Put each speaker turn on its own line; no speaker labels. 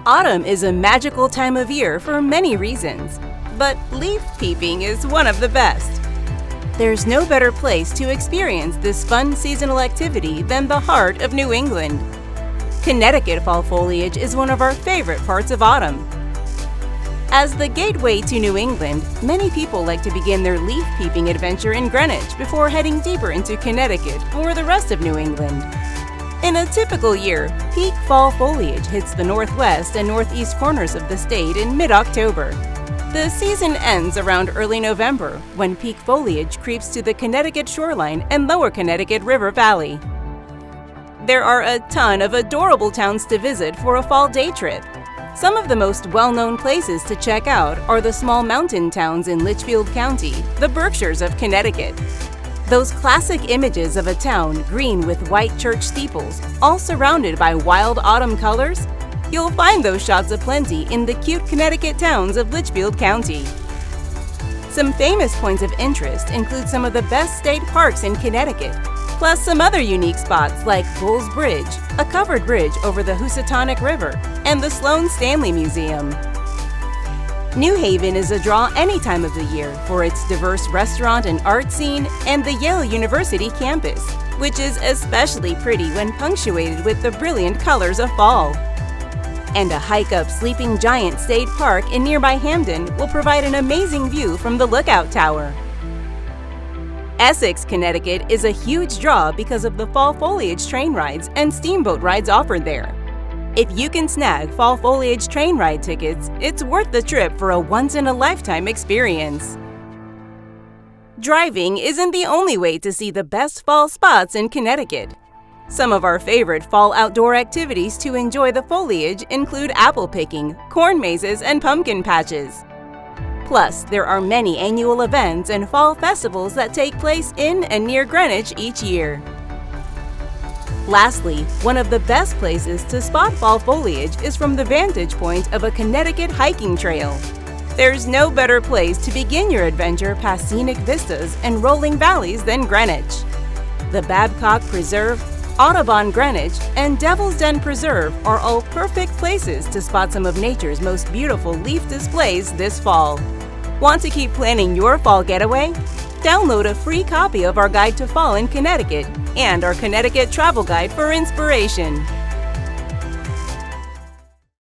Autumn is a magical time of year for many reasons, but leaf peeping is one of the best. There's no better place to experience this fun seasonal activity than the heart of New England. Connecticut fall foliage is one of our favorite parts of autumn. As the gateway to New England, many people like to begin their leaf peeping adventure in Greenwich before heading deeper into Connecticut or the rest of New England. In a typical year, peak fall foliage hits the northwest and northeast corners of the state in mid-October. The season ends around early November, when peak foliage creeps to the Connecticut shoreline and lower Connecticut River Valley. There are a ton of adorable towns to visit for a fall day trip. Some of the most well-known places to check out are the small mountain towns in Litchfield County, the Berkshires of Connecticut. Those classic images of a town green with white church steeples, all surrounded by wild autumn colors, you'll find those shots aplenty in the cute Connecticut towns of Litchfield County. Some famous points of interest include some of the best state parks in Connecticut, plus some other unique spots like Bull's Bridge, a covered bridge over the Housatonic River, and the Sloan Stanley Museum. New Haven is a draw any time of the year for its diverse restaurant and art scene and the Yale University campus, which is especially pretty when punctuated with the brilliant colors of fall. And a hike up Sleeping Giant State Park in nearby Hamden will provide an amazing view from the Lookout Tower. Essex, Connecticut is a huge draw because of the fall foliage train rides and steamboat rides offered there. If you can snag fall foliage train ride tickets, it's worth the trip for a once-in-a-lifetime experience. Driving isn't the only way to see the best fall spots in Connecticut. Some of our favorite fall outdoor activities to enjoy the foliage include apple picking, corn mazes, and pumpkin patches. Plus, there are many annual events and fall festivals that take place in and near Greenwich each year. Lastly, one of the best places to spot fall foliage is from the vantage point of a Connecticut hiking trail. There's no better place to begin your adventure past scenic vistas and rolling valleys than Greenwich. The Babcock Preserve, Audubon Greenwich, and Devil's Den Preserve are all perfect places to spot some of nature's most beautiful leaf displays this fall. Want to keep planning your fall getaway? Download a free copy of our Guide to Fall in Connecticut and our Connecticut Travel Guide for inspiration.